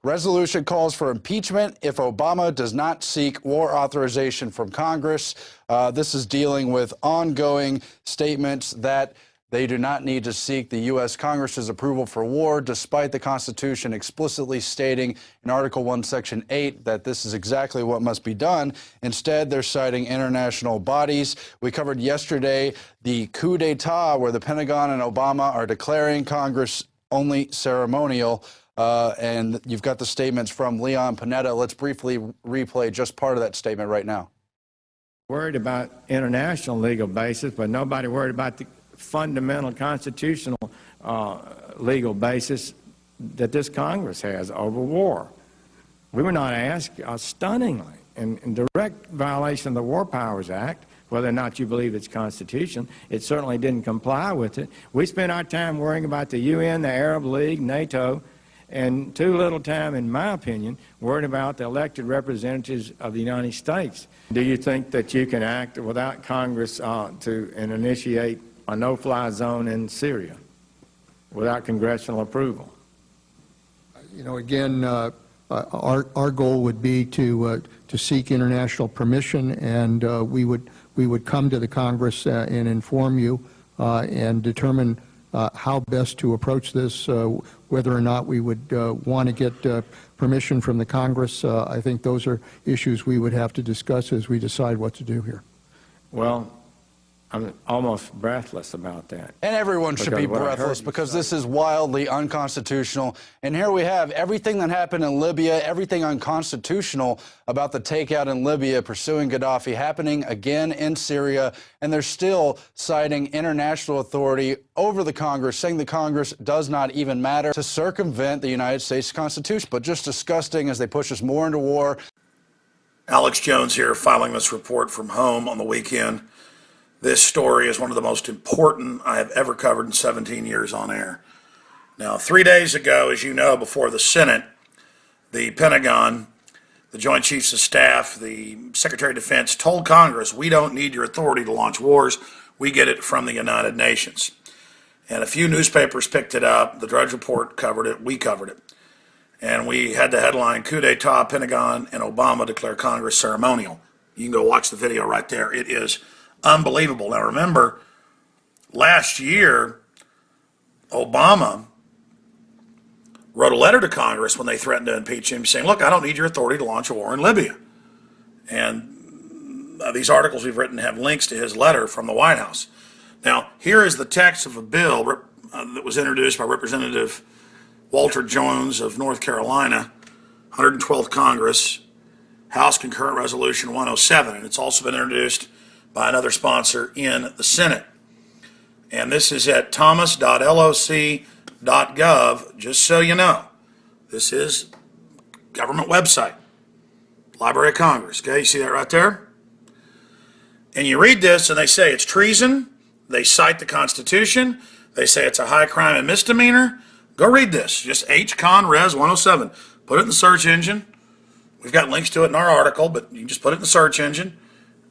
Resolution calls for impeachment if Obama does not seek war authorization from Congress. This is dealing with ongoing statements that they do not need to seek the U.S. Congress's approval for war, despite the Constitution explicitly stating in Article 1, Section 8 that this is exactly what must be done. Instead, they're citing international bodies. We covered yesterday the coup d'etat where the Pentagon and Obama are declaring Congress only ceremonial. And you've got the statements from Leon Panetta. Let's briefly replay just part of that statement right now. Worried about international legal basis, but nobody worried about the fundamental constitutional legal basis that this Congress has over war. We were not asked, stunningly, in direct violation of the War Powers Act, whether or not you believe it's constitution. It certainly didn't comply with it. We spent our time worrying about the UN, the Arab League, NATO, and too little time, in my opinion, worried about the elected representatives of the United States. Do you think that you can act without Congress and initiate a no-fly zone in Syria without congressional approval? You know, again, our goal would be to seek international permission, and we would come to the Congress and inform you and determine how best to approach this, whether or not we would want to get permission from the Congress. I think those are issues we would have to discuss as we decide what to do here. Well, I'm almost breathless about that. And everyone should be breathless because this is wildly unconstitutional. And here we have everything that happened in Libya, everything unconstitutional about the takeout in Libya, pursuing Gaddafi, happening again in Syria. And they're still citing international authority over the Congress, saying the Congress does not even matter, to circumvent the United States Constitution. But just disgusting as they push us more into war. Alex Jones here, filing this report from home on the weekend. This story is one of the most important I have ever covered in 17 years on air. Now, 3 days ago, as you know, before the Senate, the Pentagon, the Joint Chiefs of Staff, the Secretary of Defense told Congress, we don't need your authority to launch wars. We get it from the United Nations. And a few newspapers picked it up. The Drudge Report covered it. We covered it. And we had the headline, coup d'etat, Pentagon and Obama declare Congress ceremonial. You can go watch the video right there. It is unbelievable. Now remember, last year, Obama wrote a letter to Congress when they threatened to impeach him, saying, look, I don't need your authority to launch a war in Libya. And these articles we've written have links to his letter from the White House. Now, here is the text of a bill that was introduced by Representative Walter Jones of North Carolina, 112th Congress, House Concurrent Resolution 107. And it's also been introduced by another sponsor in the Senate. And this is at thomas.loc.gov, just so you know. This is government website, Library of Congress. Okay, you see that right there? And you read this and they say it's treason. They cite the Constitution. They say it's a high crime and misdemeanor. Go read this, just H-Con Res 107. Put it in the search engine. We've got links to it in our article, but you can just put it in the search engine.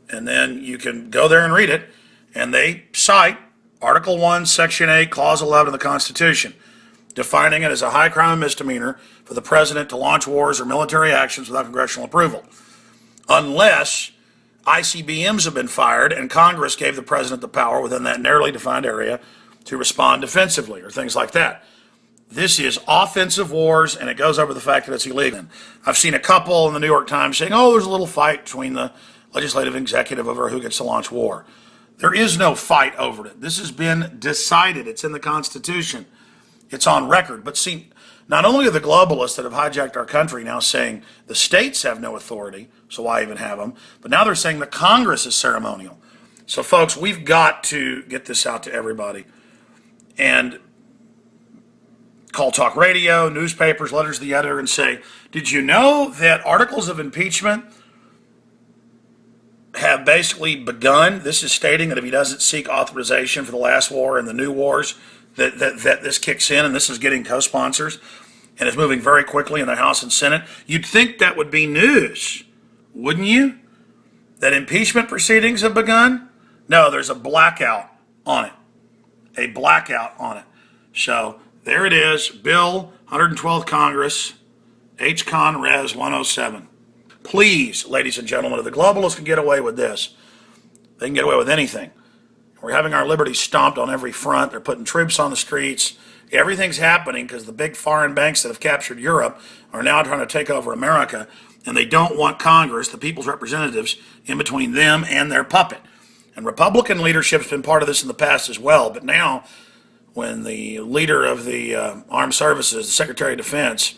And then you can go there and read it. And they cite Article 1, Section 8, Clause 11 of the Constitution, defining it as a high crime and misdemeanor for the president to launch wars or military actions without congressional approval, unless ICBMs have been fired and Congress gave the president the power within that narrowly defined area to respond defensively or things like that. This is offensive wars, and it goes over the fact that it's illegal. I've seen a couple in the New York Times saying, oh, there's a little fight between the legislative and executive over who gets to launch war. There is no fight over it. This has been decided. It's in the Constitution. It's on record. But see, not only are the globalists that have hijacked our country now saying the states have no authority, so why even have them, but now they're saying the Congress is ceremonial. So folks, we've got to get this out to everybody. And call talk radio, newspapers, letters to the editor, and say, did you know that articles of impeachment have basically begun? This is stating that if he doesn't seek authorization for the last war and the new wars, that this kicks in, and this is getting co-sponsors, and is moving very quickly in the House and Senate. You'd think that would be news, wouldn't you? That impeachment proceedings have begun? No, there's a blackout on it. A blackout on it. So there it is, Bill, 112th Congress, HCon Res 107. Please, ladies and gentlemen, if the globalists can get away with this, they can get away with anything. We're having our liberties stomped on every front. They're putting troops on the streets. Everything's happening because the big foreign banks that have captured Europe are now trying to take over America, and they don't want Congress, the people's representatives, in between them and their puppet. And Republican leadership's been part of this in the past as well, but now when the leader of the armed services, the Secretary of Defense,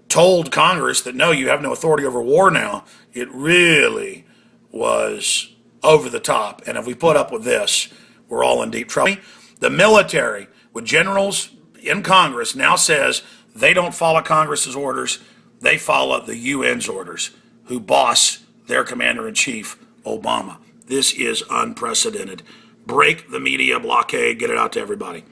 told Congress that no, you have no authority over war now, it really was over the top. And if we put up with this, we're all in deep trouble. The military, with generals in Congress, now says they don't follow Congress's orders, they follow the UN's orders, who boss their commander-in-chief, Obama. This is unprecedented. Break the media blockade, get it out to everybody.